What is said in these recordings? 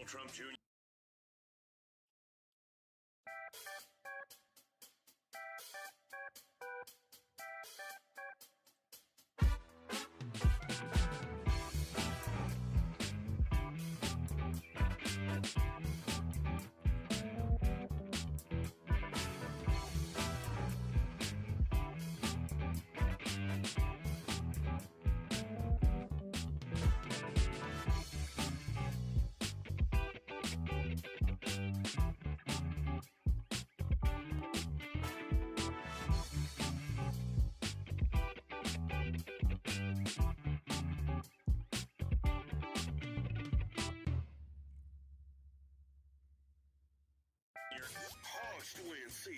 Donald Trump Jr. Hey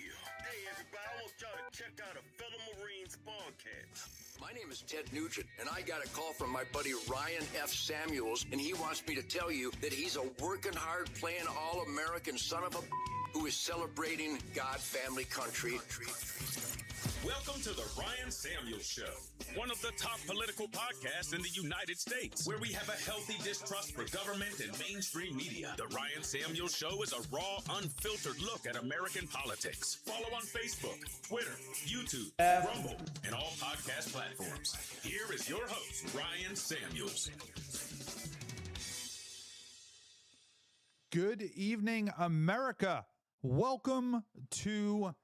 everybody, I want y'all to check out a fellow Marines podcast. My name is Ted Nugent, and I got a call from my buddy Ryan F. Samuels, and he wants me to tell you that he's a working hard, playing all-American son of a who is celebrating God, family, country. Welcome to the Ryan Samuels Show, one of the top political podcasts in the United States, where we have a healthy distrust for government and mainstream media. The Ryan Samuels Show is a raw, unfiltered look at American politics. Follow on Facebook, Twitter, YouTube, Rumble, and all podcast platforms. Here is your host, Ryan Samuels. Good evening, America. Welcome to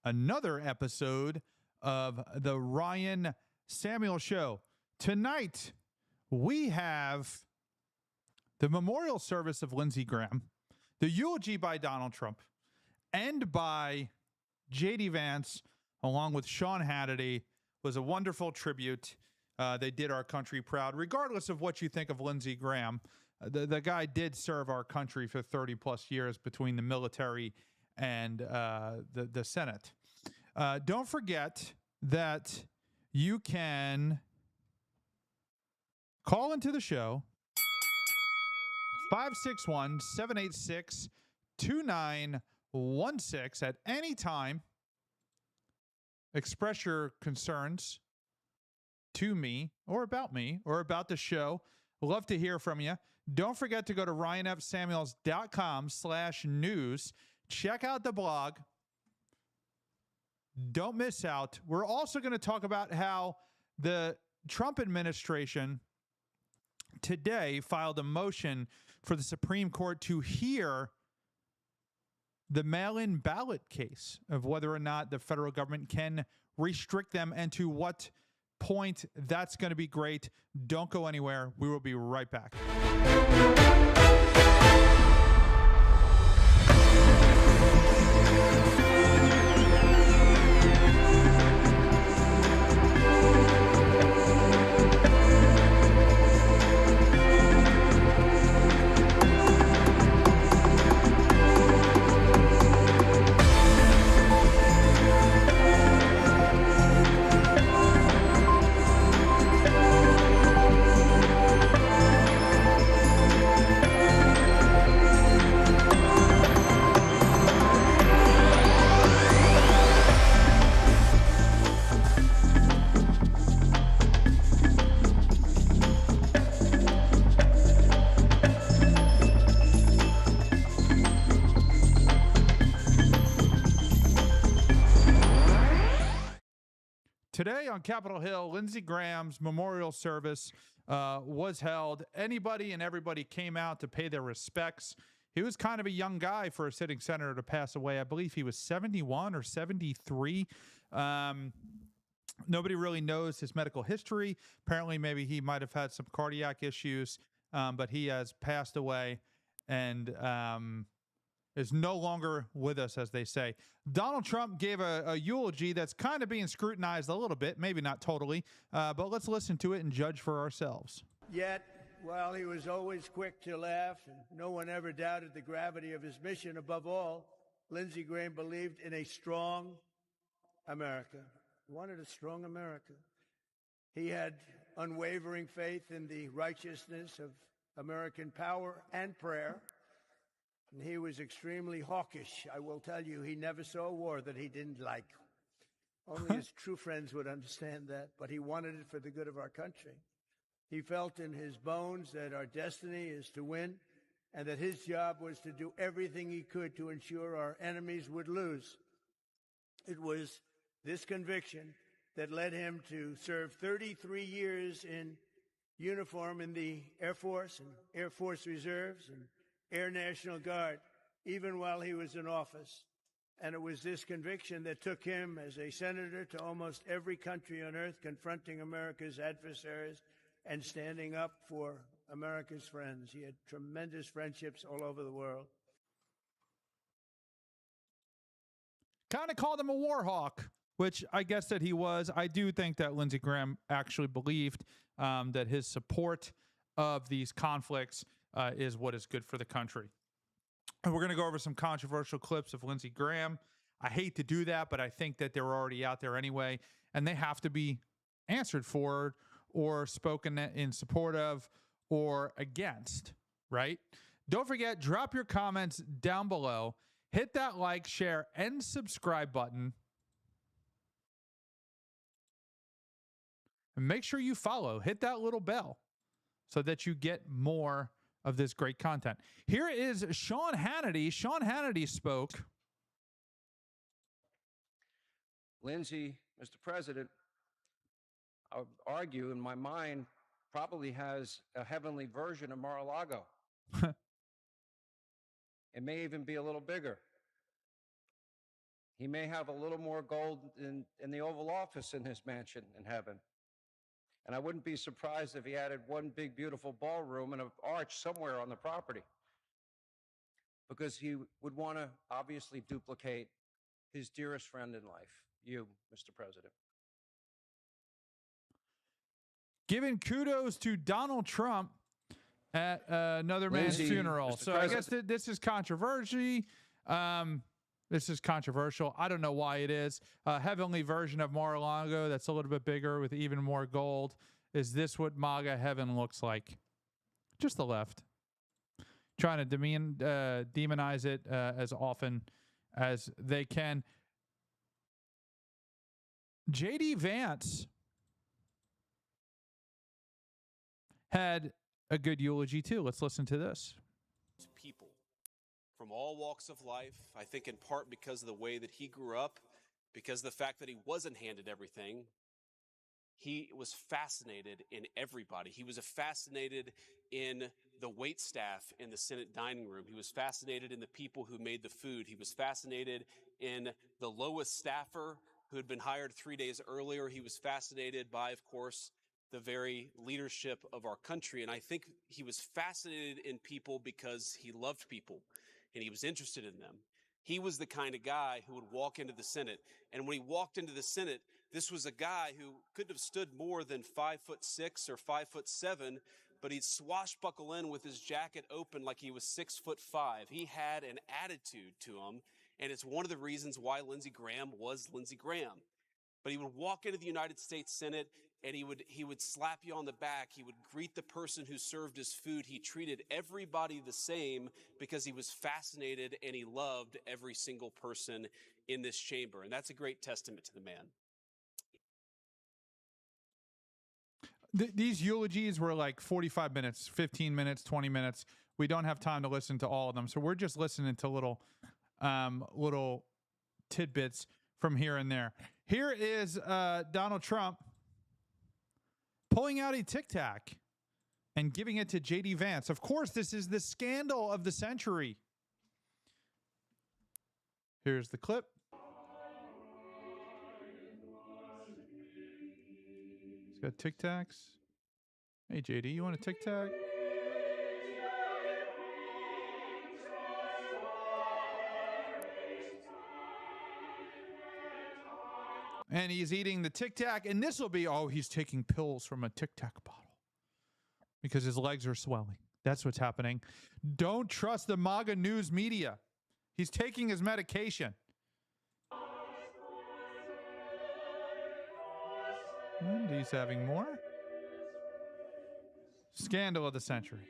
another episode of the Ryan Samuels Show. Tonight, we have the memorial service of Lindsey Graham, the eulogy by Donald Trump, and by J.D. Vance, along with Sean Hannity. Was a wonderful tribute. They did our country proud. Regardless of what you think of Lindsey Graham, the guy did serve our country for 30 plus years between the military and the Senate. Don't forget that you can call into the show 561-786-2916 at any time. Express your concerns to me or about the show. Love to hear from you. Don't forget to go to ryanfsamuels.com/news. Check out the blog. Don't miss out. We're also going to talk about how the Trump administration today filed a motion for the Supreme Court to hear the mail-in ballot case of whether or not the federal government can restrict them and to what point. That's going to be great. Don't go anywhere. We will be right back. Today on Capitol Hill, Lindsey Graham's memorial service was held. Anybody and everybody came out to pay their respects. He was kind of a young guy for a sitting senator to pass away. I believe he was 71 or 73. Nobody really knows his medical history. Apparently, maybe he might have had some cardiac issues, but he has passed away and is no longer with us, as they say. Donald Trump gave a eulogy that's kind of being scrutinized a little bit, maybe not totally, but let's listen to it and judge for ourselves. Yet, while he was always quick to laugh and no one ever doubted the gravity of his mission, above all, Lindsey Graham believed in a strong America. He wanted a strong America. He had unwavering faith in the righteousness of American power and prayer. And he was extremely hawkish. I will tell you, he never saw a war that he didn't like. Only his true friends would understand that, but he wanted it for the good of our country. He felt in his bones that our destiny is to win and that his job was to do everything he could to ensure our enemies would lose. It was this conviction that led him to serve 33 years in uniform in the Air Force and Air Force Reserves and Air National Guard, even while he was in office. And it was this conviction that took him as a senator to almost every country on earth, confronting America's adversaries and standing up for America's friends. He had tremendous friendships all over the world. Kind of called him a war hawk, which I guess that he was. I do think that Lindsey Graham actually believed that his support of these conflicts is what is good for the country. And we're going to go over some controversial clips of Lindsey Graham. I hate to do that, but I think that they're already out there anyway, and they have to be answered for or spoken in support of or against, right? Don't forget, drop your comments down below. Hit that like, share, and subscribe button. And make sure you follow. Hit that little bell so that you get more of this great content. Here is Sean Hannity. Sean Hannity spoke. Lindsey, Mr. President, I would argue in my mind, probably has a heavenly version of Mar-a-Lago. It may even be a little bigger. He may have a little more gold in the Oval Office in his mansion in heaven. And I wouldn't be surprised if he added one big, beautiful ballroom and an arch somewhere on the property, because he would want to obviously duplicate his dearest friend in life, you, Mr. President. Giving kudos to Donald Trump at another man's Lindsey, funeral. Mr. So President. I guess this is controversy. This is controversial. I don't know why it is. Heavenly version of Mar-a-Lago that's a little bit bigger with even more gold. Is this what MAGA heaven looks like? Just the left. Trying to demonize it as often as they can. J.D. Vance had a good eulogy too. Let's listen to this. People from all walks of life, I think in part because of the way that he grew up, because of the fact that he wasn't handed everything. He was fascinated in everybody. He was fascinated in the wait staff in the Senate dining room. He was fascinated in the people who made the food. He was fascinated in the lowest staffer who had been hired 3 days earlier. He was fascinated by, of course, the very leadership of our country. And I think he was fascinated in people because he loved people and he was interested in them. He was the kind of guy who would walk into the Senate. And when he walked into the Senate, this was a guy who couldn't have stood more than 5'6" or 5'7", but he'd swashbuckle in with his jacket open like he was 6'5". He had an attitude to him. And it's one of the reasons why Lindsey Graham was Lindsey Graham. But he would walk into the United States Senate and he would slap you on the back. He would greet the person who served his food. He treated everybody the same because he was fascinated and he loved every single person in this chamber. And that's a great testament to the man. These eulogies were like 45 minutes, 15 minutes, 20 minutes. We don't have time to listen to all of them. So we're just listening to little tidbits from here and there. Here is Donald Trump pulling out a Tic Tac and giving it to J.D. Vance. Of course, this is the scandal of the century. Here's the clip. He's got Tic Tacs. Hey, J.D., you want a Tic Tac? And he's eating the Tic Tac, and this will be, he's taking pills from a Tic Tac bottle because his legs are swelling. That's what's happening. Don't trust the MAGA news media. He's taking his medication. And he's having more. Scandal of the century.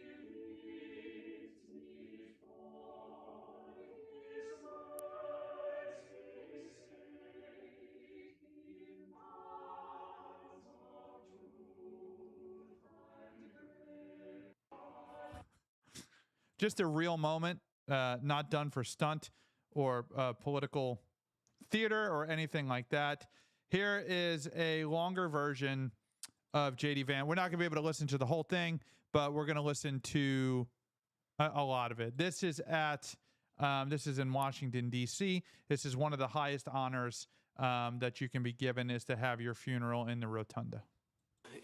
just a real moment, not done for stunt or political theater or anything like that. Here is a longer version of JD Vance. We're not going to be able to listen to the whole thing, but we're going to listen to a lot of it. This is in Washington, D.C. This is one of the highest honors that you can be given, is to have your funeral in the rotunda.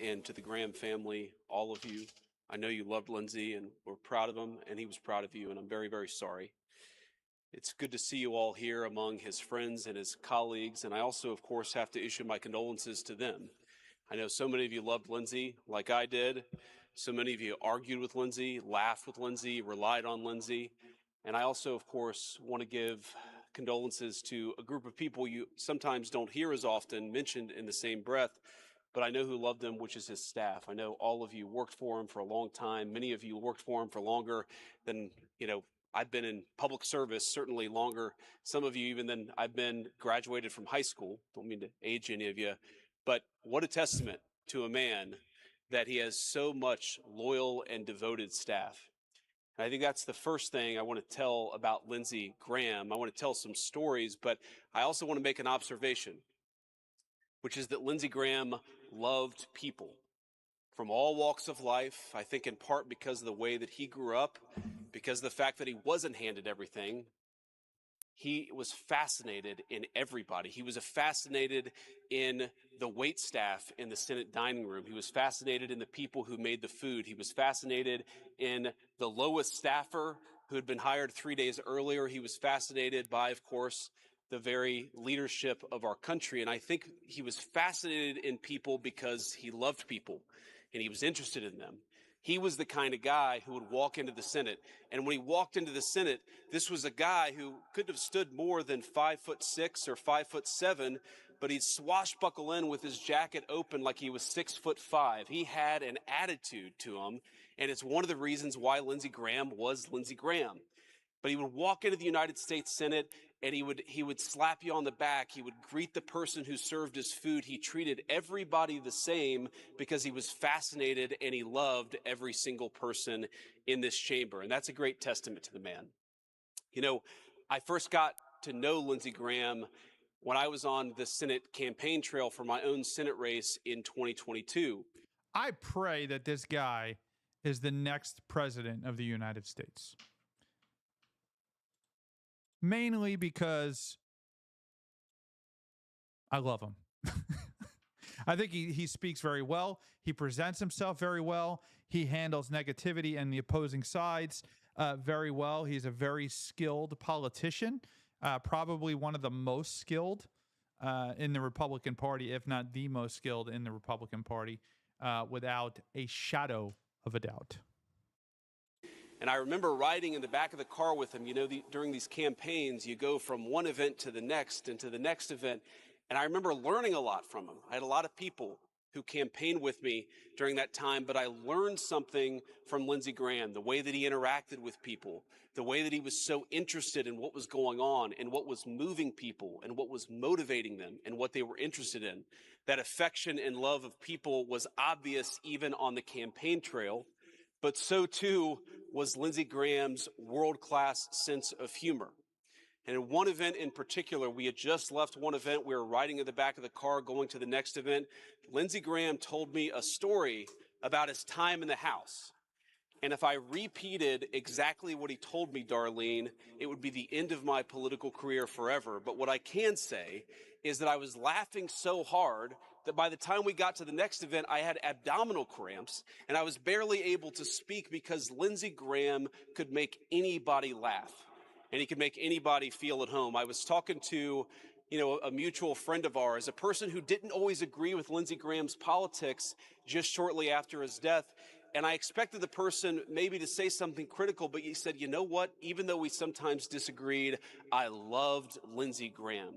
And to the Graham family, all of you, I know you loved Lindsey and were proud of him, and he was proud of you, and I'm very, very sorry. It's good to see you all here among his friends and his colleagues, and I also, of course, have to issue my condolences to them. I know so many of you loved Lindsey like I did. So many of you argued with Lindsey, laughed with Lindsey, relied on Lindsey. And I also, of course, want to give condolences to a group of people you sometimes don't hear as often mentioned in the same breath, but I know who loved him, which is his staff. I know all of you worked for him for a long time. Many of you worked for him for longer than, I've been in public service, certainly longer. Some of you even than I've been graduated from high school. Don't mean to age any of you, but what a testament to a man that he has so much loyal and devoted staff. And I think that's the first thing I want to tell about Lindsey Graham. I want to tell some stories, but I also want to make an observation, which is that Lindsey Graham loved people from all walks of life. I think in part because of the way that he grew up, because of the fact that he wasn't handed everything. He was fascinated in everybody. He was fascinated in the wait staff in the Senate dining room. He was fascinated in the people who made the food. He was fascinated in the lowest staffer who had been hired 3 days earlier. He was fascinated by, of course, the very leadership of our country. And I think he was fascinated in people because he loved people and he was interested in them. He was the kind of guy who would walk into the Senate. And when he walked into the Senate, this was a guy who couldn't have stood more than 5'6" or 5'7", but he'd swashbuckle in with his jacket open like he was 6'5". He had an attitude to him, and it's one of the reasons why Lindsey Graham was Lindsey Graham. But he would walk into the United States Senate, and he would slap you on the back. He would greet the person who served his food. He treated everybody the same because he was fascinated and he loved every single person in this chamber. And that's a great testament to the man. I first got to know Lindsey Graham when I was on the Senate campaign trail for my own Senate race in 2022. I pray that this guy is the next president of the United States. Mainly because I love him. I think he speaks very well. He presents himself very well. He handles negativity and the opposing sides very well. He's a very skilled politician, probably one of the most skilled in the Republican Party, if not the most skilled in the Republican Party, without a shadow of a doubt. And I remember riding in the back of the car with him. During these campaigns, you go from one event to the next and to the next event. And I remember learning a lot from him. I had a lot of people who campaigned with me during that time, but I learned something from Lindsey Graham, the way that he interacted with people, the way that he was so interested in what was going on and what was moving people and what was motivating them and what they were interested in. That affection and love of people was obvious even on the campaign trail. But so too was Lindsey Graham's world-class sense of humor. And in one event in particular, we had just left one event. We were riding in the back of the car going to the next event. Lindsey Graham told me a story about his time in the House. And if I repeated exactly what he told me, Darlene, it would be the end of my political career forever. But what I can say is that I was laughing so hard that by the time we got to the next event, I had abdominal cramps and I was barely able to speak because Lindsey Graham could make anybody laugh and he could make anybody feel at home. I was talking to, a mutual friend of ours, a person who didn't always agree with Lindsey Graham's politics just shortly after his death. And I expected the person maybe to say something critical, but he said, you know what? Even though we sometimes disagreed, I loved Lindsey Graham.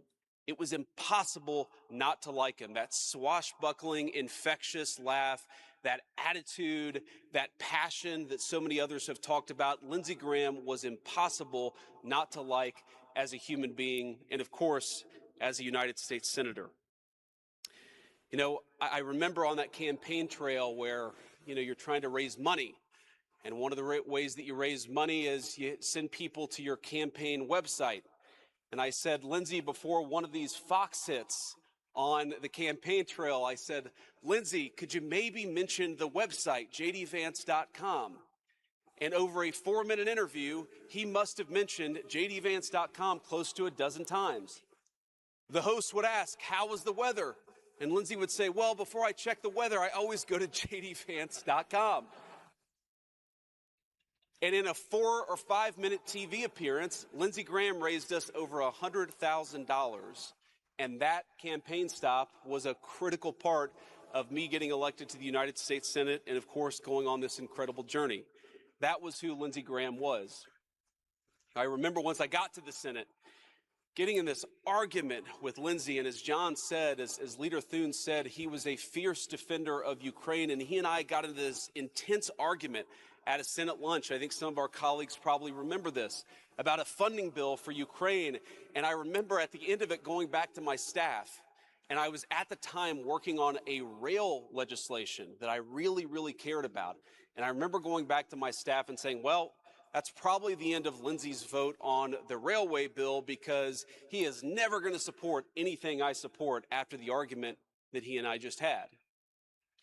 It was impossible not to like him. That swashbuckling, infectious laugh, that attitude, that passion that so many others have talked about. Lindsey Graham was impossible not to like as a human being and, of course, as a United States Senator. I remember on that campaign trail where, you're trying to raise money And one of the ways that you raise money is you send people to your campaign website. And I said, Lindsey, before one of these Fox hits on the campaign trail, I said, Lindsey, could you maybe mention the website, jdvance.com? And over a 4-minute interview, he must have mentioned jdvance.com close to a dozen times. The host would ask, how was the weather? And Lindsey would say, well, before I check the weather, I always go to jdvance.com. And in a 4 or 5 minute TV appearance, Lindsey Graham raised us over $100,000. And that campaign stop was a critical part of me getting elected to the United States Senate and, of course, going on this incredible journey. That was who Lindsey Graham was. I remember once I got to the Senate, getting in this argument with Lindsey, and as John said, as Leader Thune said, he was a fierce defender of Ukraine, and he and I got into this intense argument at a Senate lunch. I think some of our colleagues probably remember this, about a funding bill for Ukraine. And I remember at the end of it going back to my staff, and I was at the time working on a rail legislation that I really, really cared about. And I remember going back to my staff and saying, well, that's probably the end of Lindsey's vote on the railway bill, because he is never going to support anything I support after the argument that he and I just had.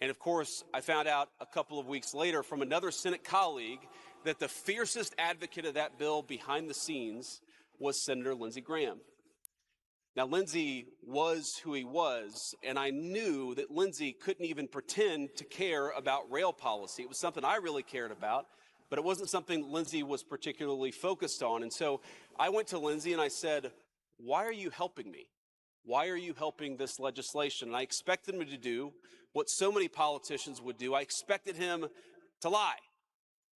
And of course, I found out a couple of weeks later from another Senate colleague that the fiercest advocate of that bill behind the scenes was Senator Lindsey Graham. Now, Lindsey was who he was, and I knew that Lindsey couldn't even pretend to care about rail policy. It was something I really cared about, but it wasn't something Lindsey was particularly focused on. And so I went to Lindsey and I said, why are you helping me? Why are you helping this legislation? And I expected him to do what so many politicians would do. I expected him to lie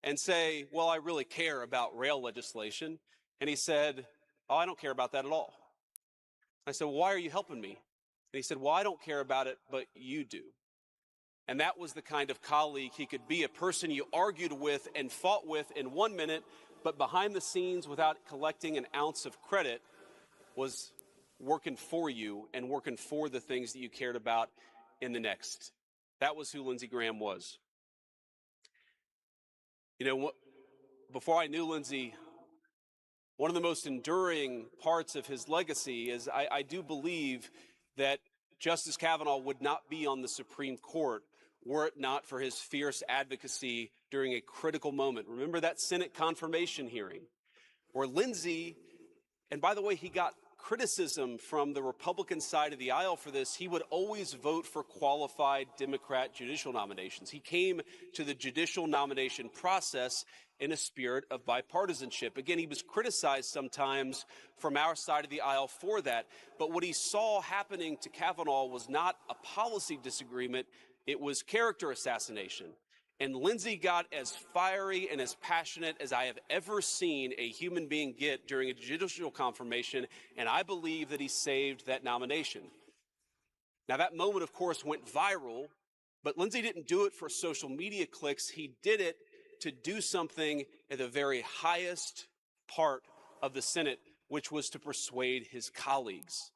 and say, well, I really care about rail legislation. And he said, oh, I don't care about that at all. I said, well, why are you helping me? And he said, well, I don't care about it, but you do. And that was the kind of colleague he could be, a person you argued with and fought with in 1 minute, but behind the scenes, without collecting an ounce of credit, was working for you and working for the things that you cared about in the next. That was who Lindsey Graham was. You know, before I knew Lindsey, one of the most enduring parts of his legacy is I do believe that Justice Kavanaugh would not be on the Supreme Court were it not for his fierce advocacy during a critical moment. Remember that Senate confirmation hearing where Lindsey, and by the way, he got criticism from the Republican side of the aisle for this. He would always vote for qualified Democrat judicial nominations. He came to the judicial nomination process in a spirit of bipartisanship. Again, he was criticized sometimes from our side of the aisle for that. But what he saw happening to Kavanaugh was not a policy disagreement, it was character assassination. And Lindsey got as fiery and as passionate as I have ever seen a human being get during a judicial confirmation, and I believe that he saved that nomination. Now, that moment, of course, went viral, but Lindsey didn't do it for social media clicks. He did it to do something at the very highest part of the Senate, which was to persuade his colleagues.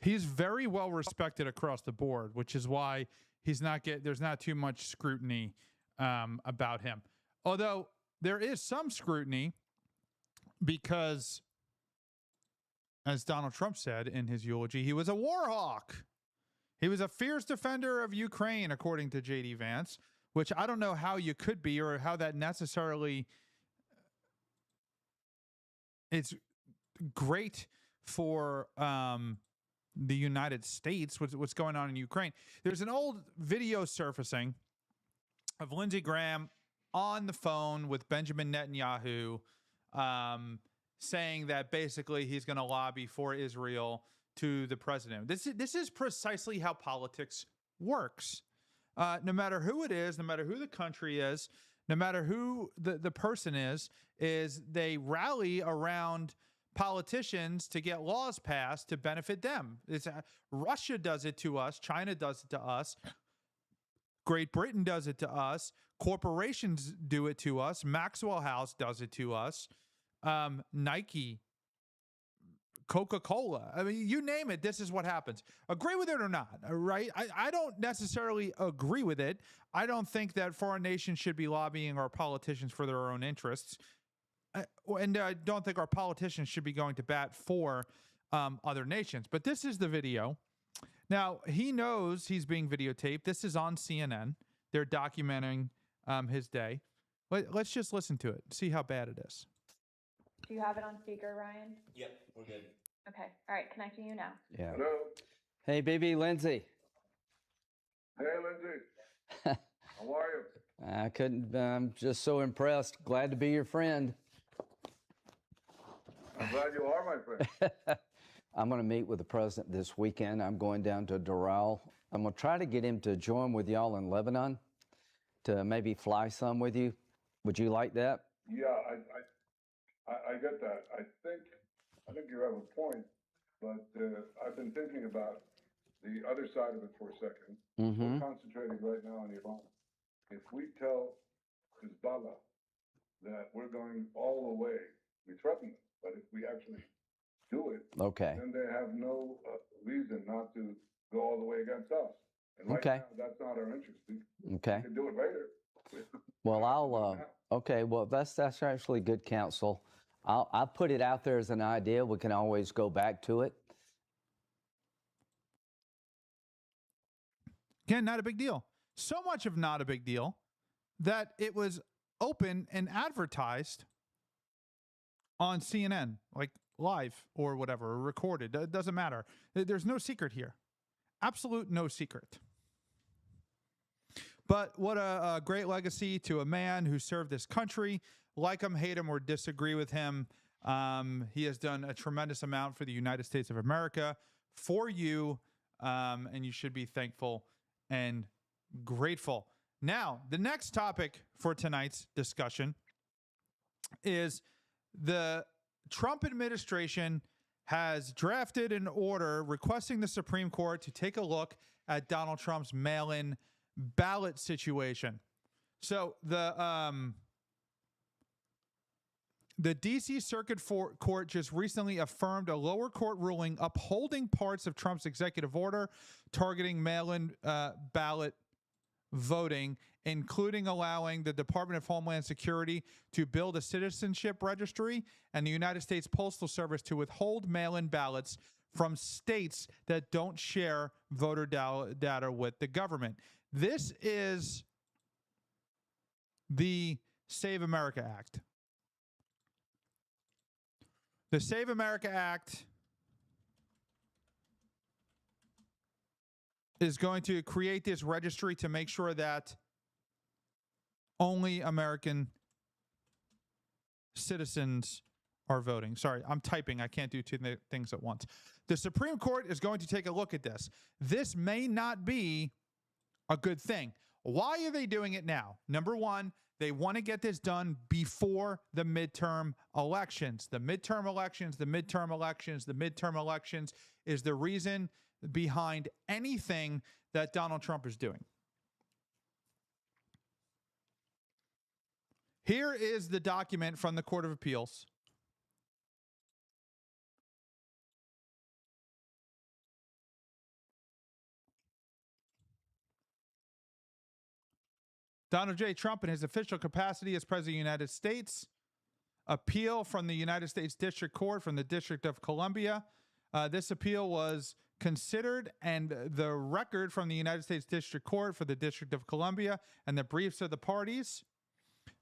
He's very well respected across the board, which is why there's not too much scrutiny about him. Although there is some scrutiny because, as Donald Trump said in his eulogy, he was a war hawk. He was a fierce defender of Ukraine, according to J.D. Vance, which I don't know how you could be or how that necessarily it's great for the United States, what's going on in Ukraine. There's an old video surfacing of Lindsey Graham on the phone with Benjamin Netanyahu saying that basically he's going to lobby for Israel to the president. This is precisely how politics works. No matter who it is, no matter who the country is, no matter who the person is they rally around politicians to get laws passed to benefit them. Russia does it to us. China does it to us. Great Britain does it to us. Corporations do it to us. Maxwell House does it to us. Nike Coca-Cola. I mean, you name it, this is what happens. Agree with it or not, right? I don't necessarily agree with it. I don't think that foreign nations should be lobbying our politicians for their own interests. And I don't think our politicians should be going to bat for other nations. But this is the video. Now, he knows he's being videotaped. This is on CNN. They're documenting his day. Let's just listen to it, see how bad it is. Do you have it on speaker, Ryan? Yep, we're good. Okay. All right. Connecting you now. Yeah. Hello. Hey, baby, Lindsey. Hey, Lindsey. How are you? I couldn't. I'm just so impressed. Glad to be your friend. I'm glad you are my friend. I'm going to meet with the president this weekend. I'm going down to Doral. I'm going to try to get him to join with y'all in Lebanon to maybe fly some with you. Would you like that? Yeah, I get that. I think you have a point, but I've been thinking about the other side of it for a second. Mm-hmm. We're concentrating right now on Iran. If we tell Hezbollah that we're going all the way, we threaten them, but if we actually do it, Okay. then they have no reason not to go all the way against us. And right Okay. now, that's not our interest. We Okay. can do it later. Well, I'll. Okay. Well, that's actually good counsel. I'll put it out there as an idea. We can always go back to it. Again, not a big deal. So much of not a big deal that it was open and advertised on CNN, like live or whatever, or recorded. It doesn't matter. There's no secret here. Absolute no secret. But what a great legacy to a man who served this country. Like him, hate him, or disagree with him. He has done a tremendous amount for the United States of America, for you, and you should be thankful and grateful. Now, the next topic for tonight's discussion is the Trump administration has drafted an order requesting the Supreme Court to take a look at Donald Trump's mail-in ballot situation. So the D.C. Circuit Court just recently affirmed a lower court ruling upholding parts of Trump's executive order targeting mail-in ballot voting, including allowing the Department of Homeland Security to build a citizenship registry and the United States Postal Service to withhold mail-in ballots from states that don't share voter data with the government. This is the Save America Act. The Save America Act is going to create this registry to make sure that only American citizens are voting. Sorry, I'm typing. I can't do two things at once. The Supreme Court is going to take a look at this. This may not be a good thing. Why are they doing it now? Number one, they want to get this done before the midterm elections. The midterm elections is the reason behind anything that Donald Trump is doing. Here is the document from the Court of Appeals. Donald J. Trump, in his official capacity as President of the United States, appeal from the United States District Court from the District of Columbia. This appeal was considered, and the record from the United States District Court for the District of Columbia and the briefs of the parties.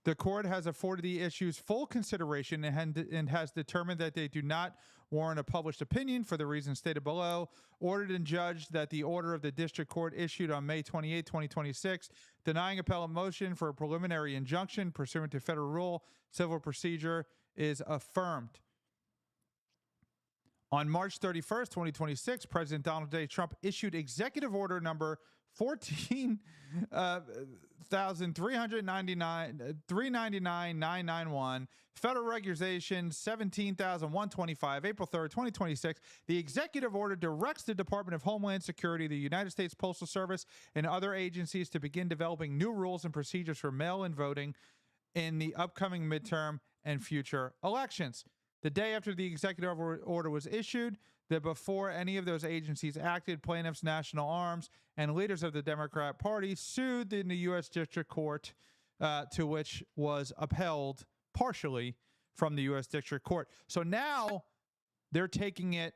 The court has afforded the issues full consideration and has determined that they do not warrant a published opinion for the reasons stated below. Ordered and judged that the order of the district court issued on May 28, 2026, denying appellate motion for a preliminary injunction pursuant to federal rule civil procedure is affirmed. On March 31st, 2026, President Donald J. Trump issued executive order number 14,399,991, Federal Regulation 17,125, April 3rd, 2026. The executive order directs the Department of Homeland Security, the United States Postal Service, and other agencies to begin developing new rules and procedures for mail-in voting in the upcoming midterm and future elections. The day after the executive order was issued, that before any of those agencies acted, plaintiffs, national arms, and leaders of the Democrat Party sued in the U.S. District Court, to which was upheld partially from the U.S. District Court. So now they're taking it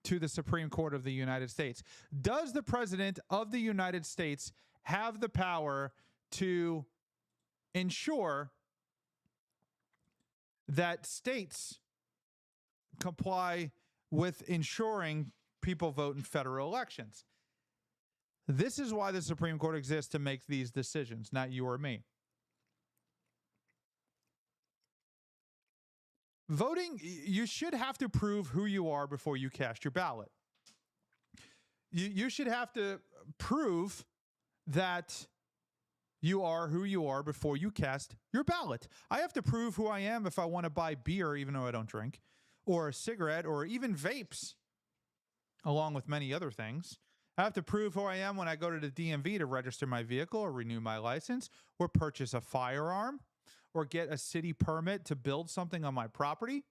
to the Supreme Court of the United States. Does the President of the United States have the power to ensure that states comply with ensuring people vote in federal elections? This is why the Supreme Court exists, to make these decisions, not you or me. Voting, you should have to prove who you are before you cast your ballot. You should have to prove that you are who you are before you cast your ballot. I have to prove who I am if I want to buy beer, even though I don't drink, or a cigarette, or even vapes, along with many other things. I have to prove who I am when I go to the DMV to register my vehicle or renew my license or purchase a firearm or get a city permit to build something on my property.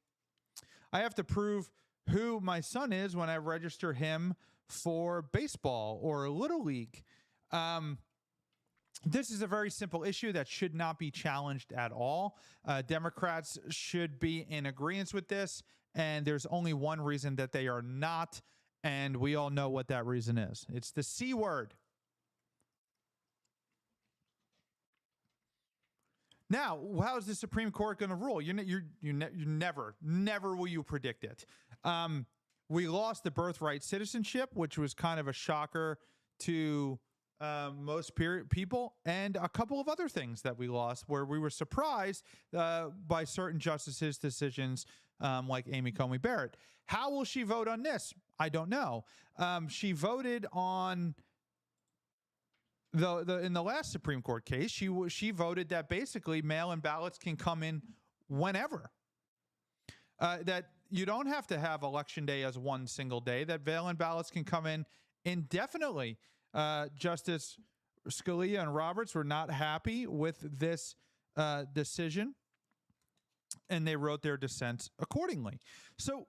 I have to prove who my son is when I register him for baseball or Little League. This is a very simple issue that should not be challenged at all. Democrats should be in agreement with this, and there's only one reason that they are not, and we all know what that reason is. It's the C word. Now, how is the Supreme Court going to rule? You never will you predict it. We lost the birthright citizenship, which was kind of a shocker to most people, and a couple of other things that we lost where we were surprised by certain justices' decisions, like Amy Coney Barrett. How will she vote on this? I don't know. She voted on in the last Supreme Court case. She voted that basically mail-in ballots can come in whenever. That you don't have to have Election Day as one single day. That mail-in ballots can come in indefinitely. Justice Scalia and Roberts were not happy with this decision, and they wrote their dissents accordingly. So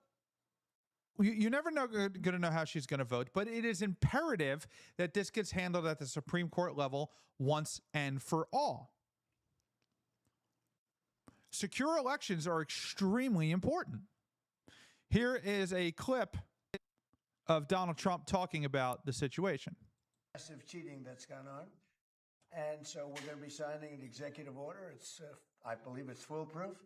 you never know going to know how she's going to vote, but it is imperative that this gets handled at the Supreme Court level once and for all. Secure elections are extremely important. Here is a clip of Donald Trump talking about the situation. Massive cheating that's gone on. And so we're going to be signing an executive order. It's, I believe it's foolproof.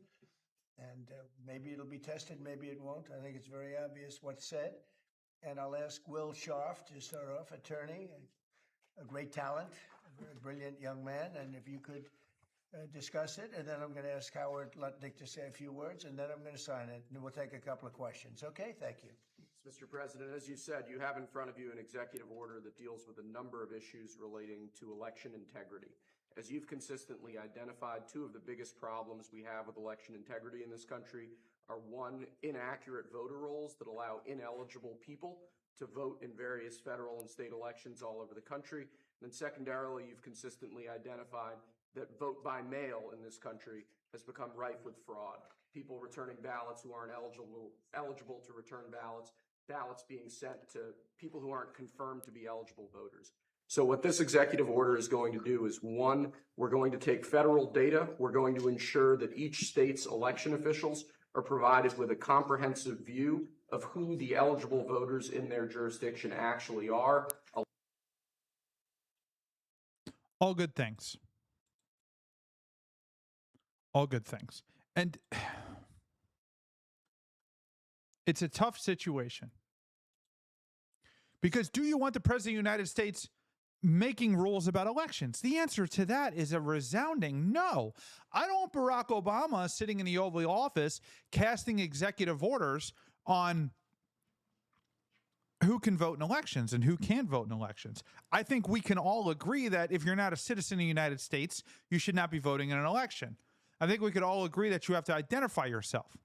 And maybe it'll be tested, maybe it won't. I think it's very obvious what's said. And I'll ask Will Scharf to start off, attorney, a great talent, a very brilliant young man. And if you could discuss it, and then I'm going to ask Howard Lutnick to say a few words, and then I'm going to sign it, and we'll take a couple of questions. Okay, thank you. Mr. President, as you said, you have in front of you an executive order that deals with a number of issues relating to election integrity. As you've consistently identified, two of the biggest problems we have with election integrity in this country are, one, inaccurate voter rolls that allow ineligible people to vote in various federal and state elections all over the country. And then secondarily, you've consistently identified that vote by mail in this country has become rife with fraud. People returning ballots who aren't eligible to return ballots, ballots being sent to people who aren't confirmed to be eligible voters. So what this executive order is going to do is, one, we're going to take federal data. We're going to ensure that each state's election officials are provided with a comprehensive view of who the eligible voters in their jurisdiction actually are. All good things. All good things. And it's a tough situation. Because do you want the President of the United States making rules about elections? The answer to that is a resounding no. I don't want Barack Obama sitting in the Oval Office casting executive orders on who can vote in elections and who can't vote in elections. I think we can all agree that if you're not a citizen of the United States, you should not be voting in an election. I think we could all agree that you have to identify yourself.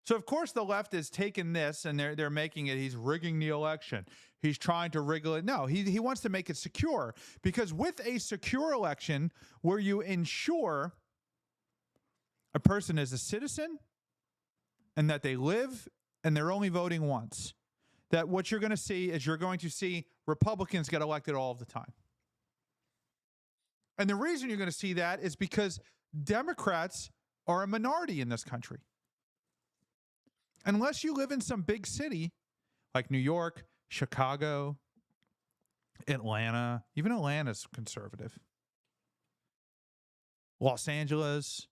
So, of course, the left has taken this and they're making it, he's rigging the election. He's trying to wriggle it. No, he wants to make it secure, because with a secure election where you ensure a person is a citizen and that they live and they're only voting once. That what you're going to see is you're going to see Republicans get elected all of the time. And the reason you're going to see that is because Democrats are a minority in this country. Unless you live in some big city like New York, Chicago, Atlanta, even Atlanta's conservative. Los Angeles,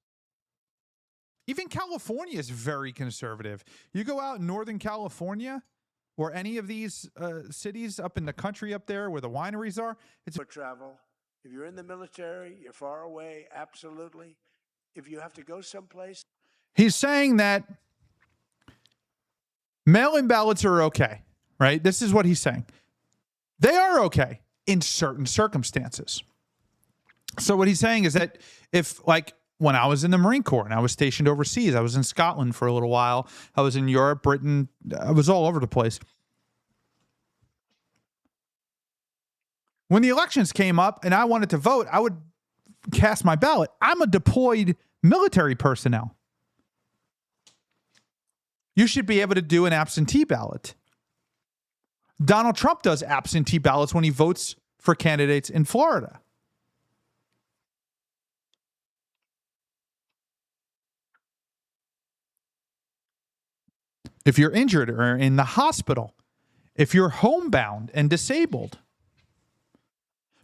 even California is very conservative. You go out in Northern California or any of these cities up in the country up there where the wineries are. It's For travel. If you're in the military, you're far away, absolutely. If you have to go someplace. He's saying that mail-in ballots are okay, right? This is what he's saying. They are okay in certain circumstances. So what he's saying is that if, like, when I was in the Marine Corps and I was stationed overseas, I was in Scotland for a little while. I was in Europe, Britain. I was all over the place. When the elections came up and I wanted to vote, I would cast my ballot. I'm a deployed military personnel. You should be able to do an absentee ballot. Donald Trump does absentee ballots when he votes for candidates in Florida. If you're injured or in the hospital, if you're homebound and disabled,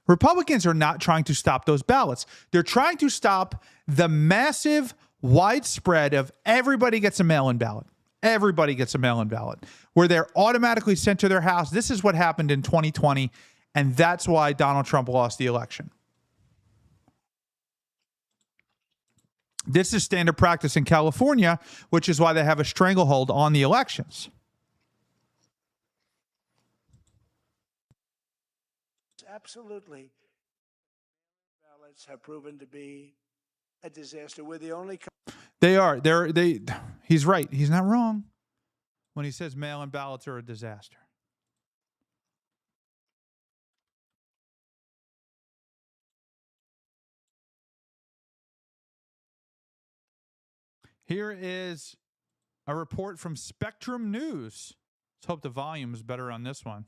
Republicans are not trying to stop those ballots. They're trying to stop the massive widespread of everybody gets a mail-in ballot. Everybody gets a mail-in ballot where they're automatically sent to their house. This is what happened in 2020, and that's why Donald Trump lost the election. This is standard practice in California, which is why they have a stranglehold on the elections. Absolutely. Ballots have proven to be a disaster. We're the only. They are. He's right. He's not wrong when he says mail-in ballots are a disaster. Here is a report from Spectrum News. Let's hope the volume is better on this one.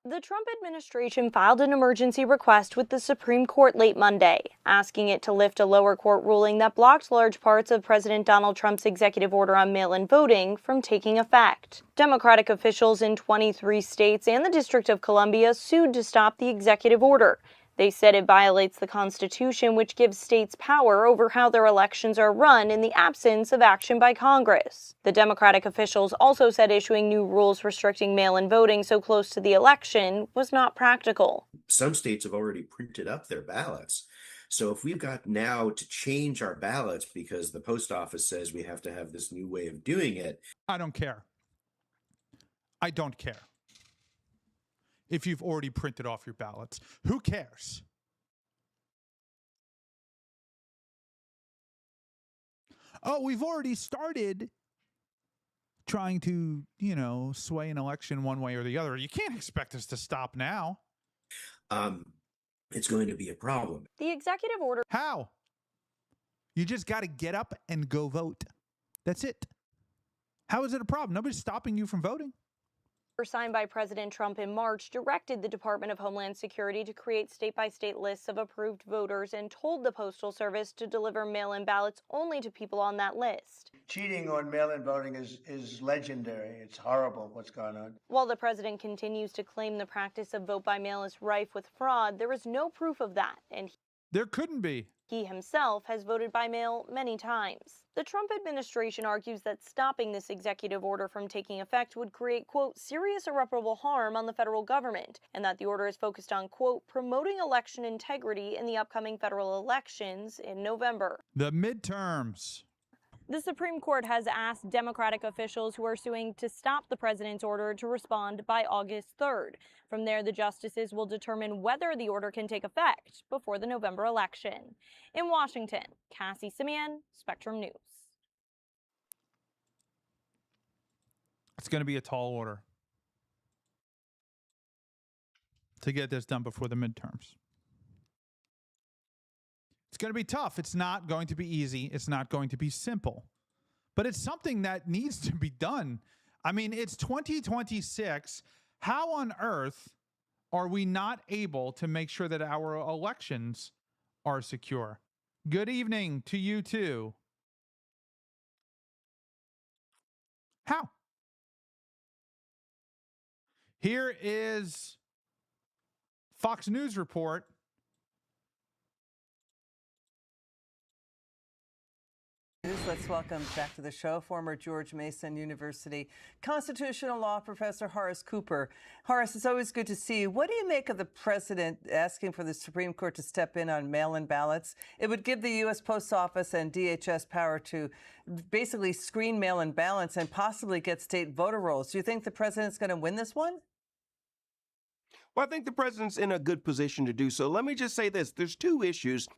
The Trump administration filed an emergency request with the Supreme Court late Monday, asking it to lift a lower court ruling that blocked large parts of President Donald Trump's executive order on mail-in voting from taking effect. Democratic officials in 23 states and the District of Columbia sued to stop the executive order. They said it violates the Constitution, which gives states power over how their elections are run in the absence of action by Congress. The Democratic officials also said issuing new rules restricting mail-in voting so close to the election was not practical. Some states have already printed up their ballots. So if we've got now to change our ballots because the post office says we have to have this new way of doing it. I don't care. I don't care. If you've already printed off your ballots, who cares? Oh, we've already started trying to, sway an election one way or the other. You can't expect us to stop now. It's going to be a problem. The executive order. How? You just got to get up and go vote. That's it. How is it a problem? Nobody's stopping you from voting. Signed by President Trump in March, directed the Department of Homeland Security to create state-by-state lists of approved voters and told the Postal Service to deliver mail-in ballots only to people on that list. Cheating on mail-in voting is legendary. It's horrible what's going on. While the president continues to claim the practice of vote by mail is rife with fraud, there is no proof of that, and there couldn't be. He himself has voted by mail many times. The Trump administration argues that stopping this executive order from taking effect would create, quote, serious irreparable harm on the federal government, and that the order is focused on, quote, promoting election integrity in the upcoming federal elections in November. The midterms. The Supreme Court has asked Democratic officials who are suing to stop the president's order to respond by August 3rd. From there, the justices will determine whether the order can take effect before the November election. In Washington, Cassie Simeon, Spectrum News. It's going to be a tall order to get this done before the midterms. It's going to be tough. It's not going to be easy. It's not going to be simple. But it's something that needs to be done. I mean, it's 2026. How on earth are we not able to make sure that our elections are secure? Good evening to you too. How? Here is Fox News report. Let's welcome back to the show former George Mason University constitutional law professor Horace Cooper. Horace, it's always good to see you. What do you make of the president asking for the Supreme Court to step in on mail-in ballots? It would give the U.S. Post Office and DHS power to basically screen mail-in ballots and possibly get state voter rolls. Do you think the president's going to win this one? Well, I think the president's in a good position to do so. Let me just say this. There's two issues.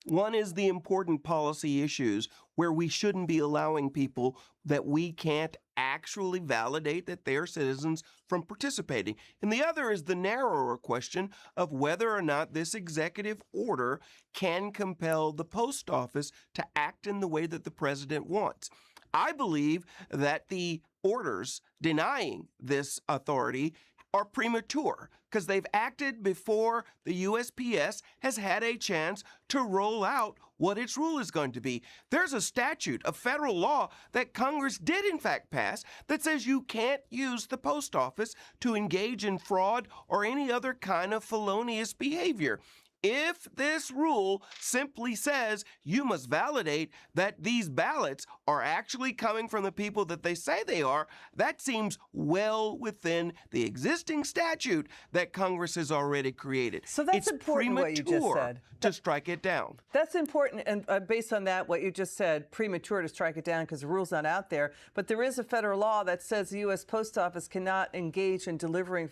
One is the important policy issues where we shouldn't be allowing people that we can't actually validate that they're citizens from participating. And the other is the narrower question of whether or not this executive order can compel the post office to act in the way that the president wants. I believe that the orders denying this authority are premature because they've acted before the USPS has had a chance to roll out what its rule is going to be. There's a statute, a federal law that Congress did in fact pass that says you can't use the post office to engage in fraud or any other kind of felonious behavior. If this rule simply says you must validate that these ballots are actually coming from the people that they say they are, that seems well within the existing statute that Congress has already created. So that's important what you just said. To strike it down. That's important, and based on that, what you just said, premature to strike it down because the rule's not out there. But there is a federal law that says the U.S. Post Office cannot engage in delivering,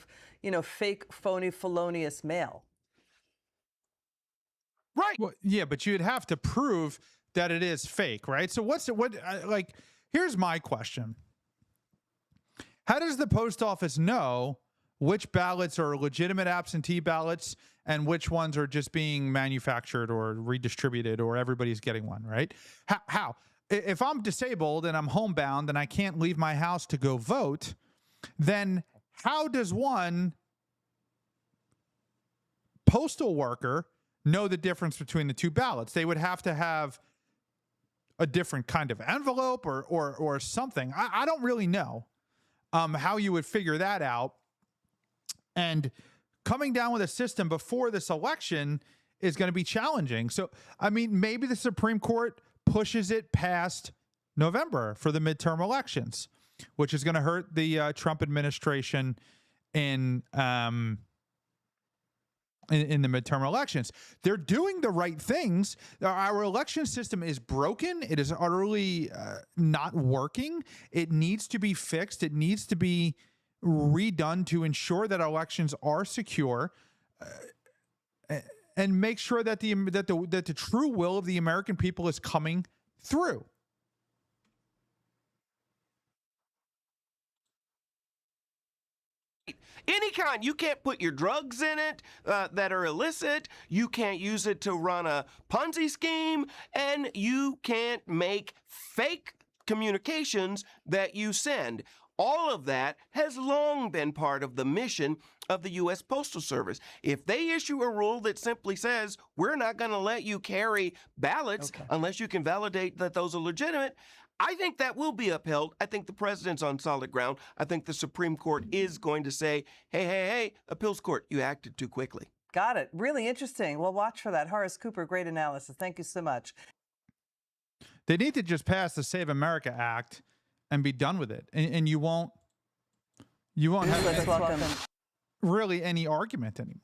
fake, phony, felonious mail. Right. Well, yeah, but you'd have to prove that it is fake, right? So here's my question. How does the post office know which ballots are legitimate absentee ballots and which ones are just being manufactured or redistributed or everybody's getting one, right? How? If I'm disabled and I'm homebound and I can't leave my house to go vote, then how does one postal worker know the difference between the two ballots? They would have to have a different kind of envelope or something. I don't really know how you would figure that out. And coming down with a system before this election is going to be challenging. So, I mean, maybe the Supreme Court pushes it past November for the midterm elections, which is going to hurt the Trump administration in the midterm elections. They're doing the right things. Our election system is broken. It is utterly not working. It needs to be fixed. It needs to be redone to ensure that elections are secure and make sure that the true will of the American people is coming through. Any kind. You can't put your drugs in it that are illicit. You can't use it to run a Ponzi scheme. And you can't make fake communications that you send. All of that has long been part of the mission of the U.S. Postal Service. If they issue a rule that simply says, we're not going to let you carry ballots unless you can validate that those are legitimate, I think that will be upheld. I think the president's on solid ground. I think the Supreme Court is going to say, hey, appeals court, you acted too quickly. Got it. Really interesting. Well, watch for that. Horace Cooper, great analysis. Thank you so much. They need to just pass the Save America Act and be done with it. And you won't have really any argument anymore.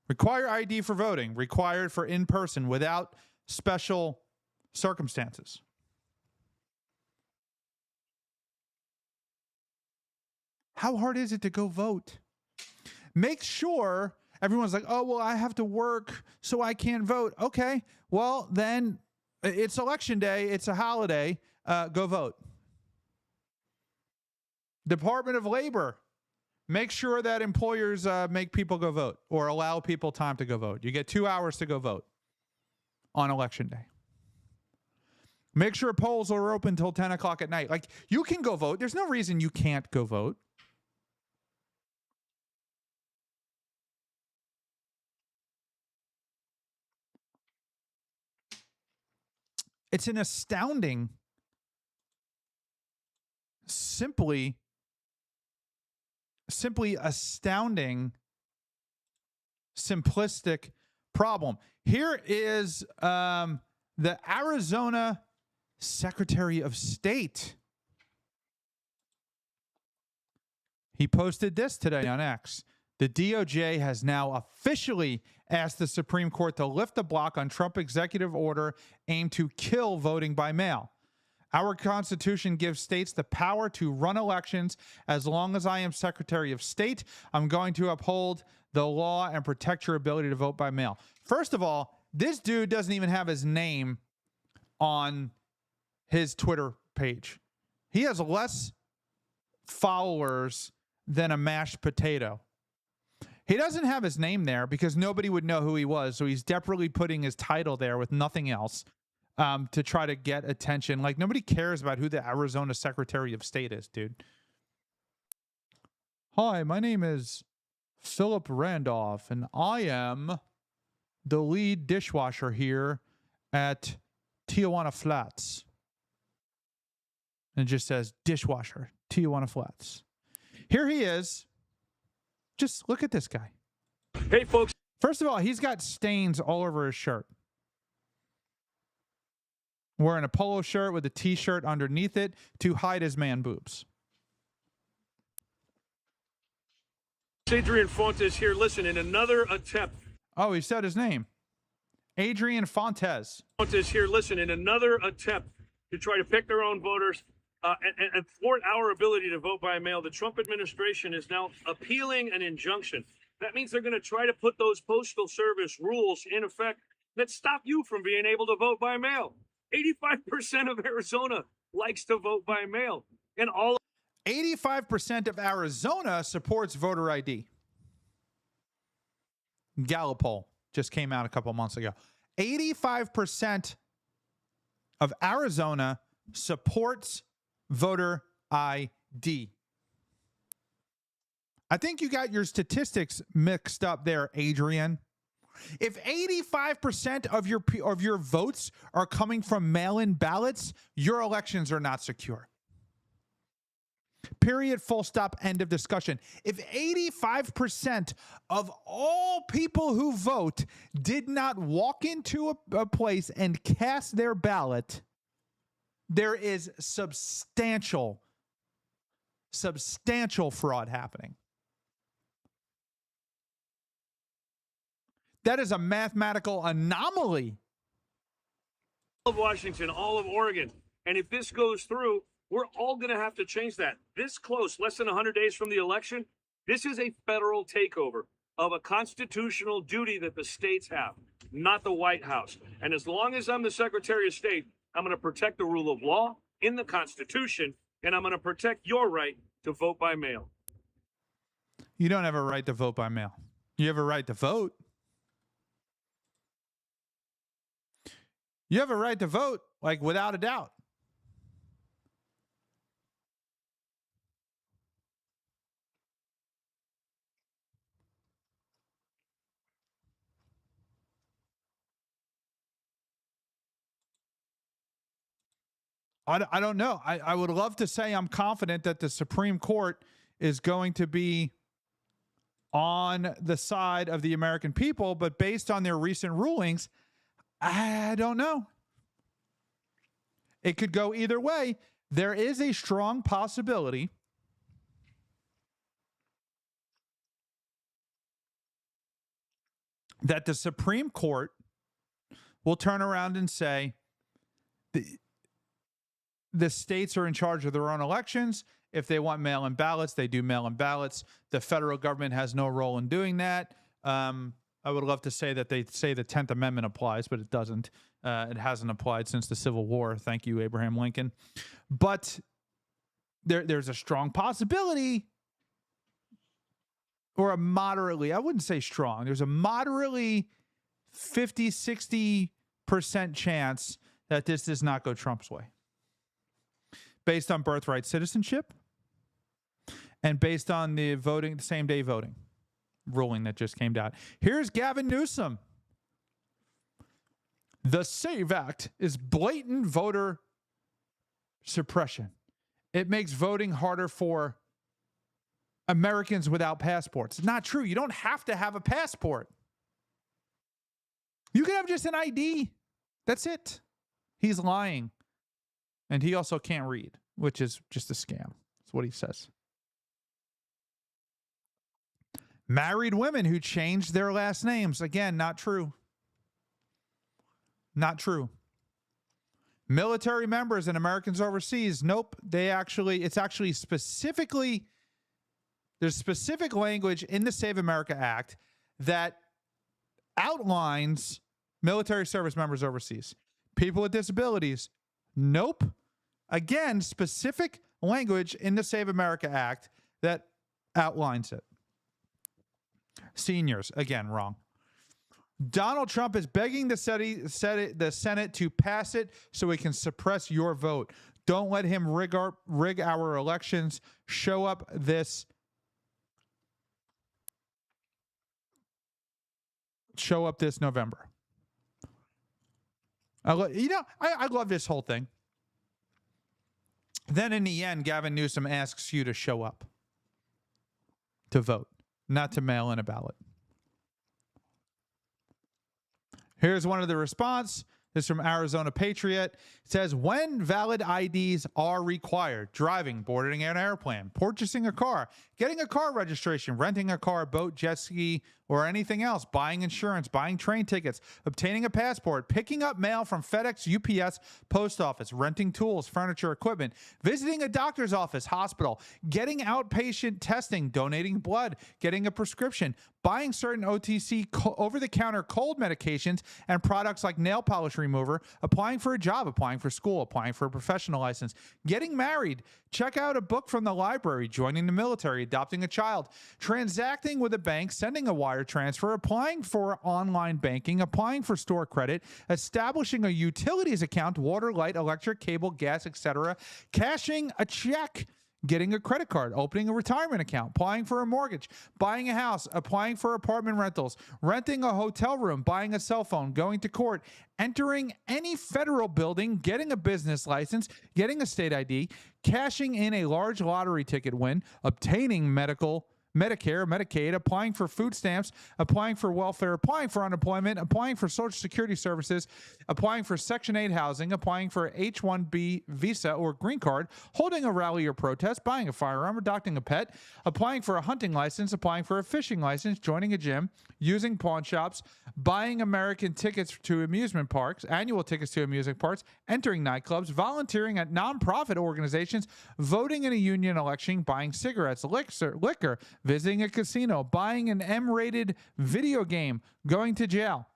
Require ID for voting, required for in-person without special circumstances. How hard is it to go vote? Make sure everyone's like, oh, well, I have to work, so I can't vote. Okay, well, then it's election day. It's a holiday. Go vote. Department of Labor, Make sure that employers make people go vote or allow people time to go vote. You get 2 hours to go vote on election day. Make sure polls are open until 10 o'clock at night. Like, you can go vote. There's no reason you can't go vote. It's an astounding, simply astounding, simplistic problem. Here is the Arizona Secretary of State. He posted this today on X. The DOJ has now officially asked the Supreme Court to lift the block on Trump executive order aimed to kill voting by mail. Our Constitution gives states the power to run elections. As long as I am Secretary of State, I'm going to uphold the law and protect your ability to vote by mail. First of all, this dude doesn't even have his name on his Twitter page. He has less followers than a mashed potato. He doesn't have his name there because nobody would know who he was, so he's desperately putting his title there with nothing else to try to get attention. Like, nobody cares about who the Arizona Secretary of State is, dude. Hi, my name is Philip Randolph, and I am the lead dishwasher here at Tijuana Flats. And it just says dishwasher, Tijuana Flats. Here he is. Just look at this guy. Hey, folks. First of all, he's got stains all over his shirt. Wearing a polo shirt with a t-shirt underneath it to hide his man boobs. Adrian Fontes here. Listen, in another attempt. Oh, he said his name. Adrian Fontes. Fontes here. Listen, in another attempt to try to pick their own voters and thwart our ability to vote by mail, the Trump administration is now appealing an injunction. That means they're going to try to put those Postal Service rules in effect that stop you from being able to vote by mail. 85% of Arizona likes to vote by mail. And 85% of Arizona supports voter ID. Gallup poll just came out a couple months ago. 85% of Arizona supports voter ID. I think you got your statistics mixed up there, Adrian. If 85% of your votes are coming from mail-in ballots, your elections are not secure. Period, full stop, end of discussion. If 85% of all people who vote did not walk into a place and cast their ballot, there is substantial fraud happening. That is a mathematical anomaly. All of Washington, all of Oregon. And if this goes through, we're all going to have to change that. This close, less than 100 days from the election, this is a federal takeover of a constitutional duty that the states have, not the White House. And as long as I'm the Secretary of State, I'm going to protect the rule of law in the Constitution, and I'm going to protect your right to vote by mail. You don't have a right to vote by mail. You have a right to vote. You have a right to vote, like, without a doubt. I don't know. I would love to say I'm confident that the Supreme Court is going to be on the side of the American people, but based on their recent rulings, I don't know. It could go either way. There is a strong possibility that the Supreme Court will turn around and say the states are in charge of their own elections. If they want mail-in ballots, they do mail-in ballots. The federal government has no role in doing that. I would love to say that they say the 10th Amendment applies, but it doesn't. It hasn't applied since the Civil War. Thank you, Abraham Lincoln. But there's a strong possibility or a moderately, I wouldn't say strong, there's a moderately 50, 60% chance that this does not go Trump's way. Based on birthright citizenship and based on the voting, same day voting ruling that just came down. Here's Gavin Newsom. The SAVE Act is blatant voter suppression. It makes voting harder for Americans without passports. Not true. You don't have to have a passport. You can have just an ID. That's it. He's lying. And he also can't read, which is just a scam. That's what he says. Married women who changed their last names. Again, not true. Not true. Military members and Americans overseas. Nope. It's actually specifically, there's specific language in the Save America Act that outlines military service members overseas. People with disabilities. Nope. Again, specific language in the Save America Act that outlines it. Seniors, again, wrong. Donald Trump is begging the Senate to pass it so he can suppress your vote. Don't let him rig our elections. Show up this November. I love this whole thing. Then in the end, Gavin Newsom asks you to show up to vote, not to mail in a ballot. Here's one of the response. This is from Arizona Patriot. It says, when valid IDs are required, driving, boarding an airplane, purchasing a car, getting a car registration, renting a car, boat, jet ski, or anything else, buying insurance, buying train tickets, obtaining a passport, picking up mail from FedEx, UPS, post office, renting tools, furniture, equipment, visiting a doctor's office, hospital, getting outpatient testing, donating blood, getting a prescription, buying certain OTC over-the-counter cold medications and products like nail polish remover, applying for a job, applying for school, applying for a professional license, getting married, check out a book from the library, joining the military, adopting a child, transacting with a bank, sending a wire transfer, applying for online banking, applying for store credit, establishing a utilities account, water, light, electric, cable, gas, etc., cashing a check, getting a credit card, opening a retirement account, applying for a mortgage, buying a house, applying for apartment rentals, renting a hotel room, buying a cell phone, going to court, entering any federal building, getting a business license, getting a state ID, cashing in a large lottery ticket win, obtaining Medicare, Medicaid, applying for food stamps, applying for welfare, applying for unemployment, applying for Social Security services, applying for Section 8 housing, applying for H-1B visa or green card, holding a rally or protest, buying a firearm, adopting a pet, applying for a hunting license, applying for a fishing license, joining a gym, using pawn shops, buying American tickets to amusement parks, annual tickets to amusement parks, entering nightclubs, volunteering at nonprofit organizations, voting in a union election, buying cigarettes, liquor, visiting a casino, buying an M-rated video game, going to jail.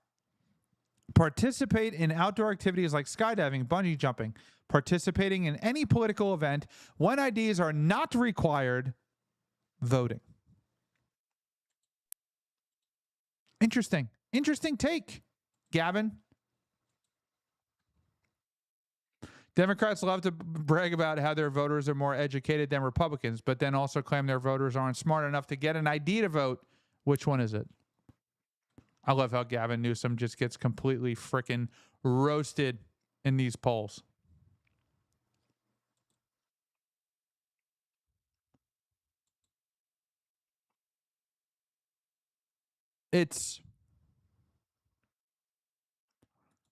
Participate in outdoor activities like skydiving, bungee jumping, participating in any political event when IDs are not required, voting. Interesting take, Gavin. Democrats love to brag about how their voters are more educated than Republicans, but then also claim their voters aren't smart enough to get an ID to vote. Which one is it? I love how Gavin Newsom just gets completely freaking roasted in these polls. It's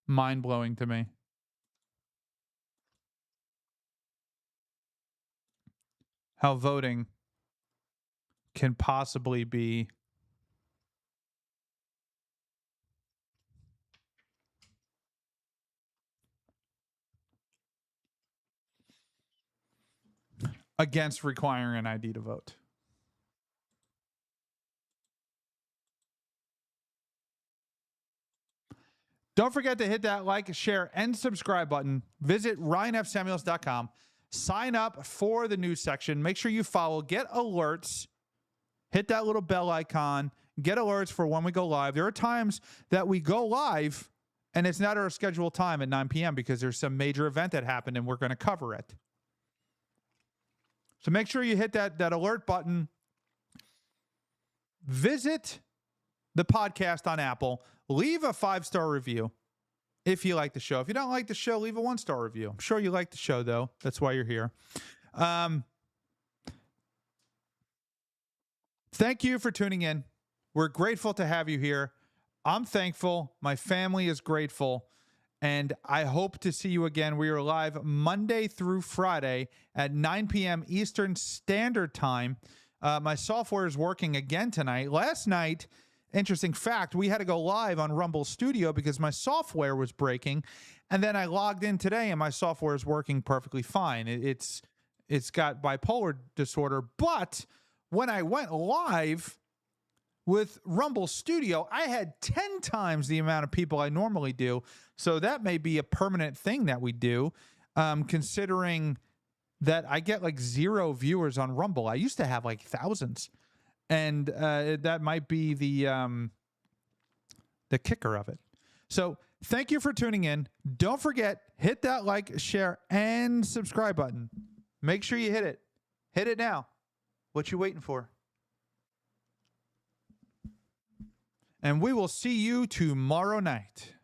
mind-blowing to me. How voting can possibly be against requiring an ID to vote. Don't forget to hit that like, share, and subscribe button. Visit RyanFSamuels.com. Sign up for the news section. Make sure you follow. Get alerts hit that little bell icon, get alerts for when we go live. There are times that we go live and it's not our scheduled time at 9 p.m. because there's some major event that happened and we're going to cover it. So make sure you hit that alert button. Visit the podcast on Apple. Leave a 5-star review if you like the show. If you don't like the show, leave a 1-star review. I'm sure you like the show, though. That's why you're here. Thank you for tuning in. We're grateful to have you here. I'm thankful. My family is grateful. And I hope to see you again. We are live Monday through Friday at 9 p.m. Eastern Standard Time. My software is working again tonight. Last night, interesting fact, we had to go live on Rumble Studio because my software was breaking. And then I logged in today and my software is working perfectly fine. It's got bipolar disorder. But when I went live with Rumble Studio, I had 10 times the amount of people I normally do. So that may be a permanent thing that we do, considering that I get like 0 viewers on Rumble. I used to have like thousands. And that might be the kicker of it. So thank you for tuning in. Don't forget, hit that like, share, and subscribe button. Make sure you hit it. Hit it now. What you waiting for? And we will see you tomorrow night.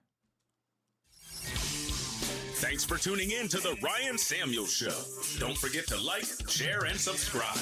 Thanks for tuning in to the Ryan Samuels Show. Don't forget to like, share, and subscribe.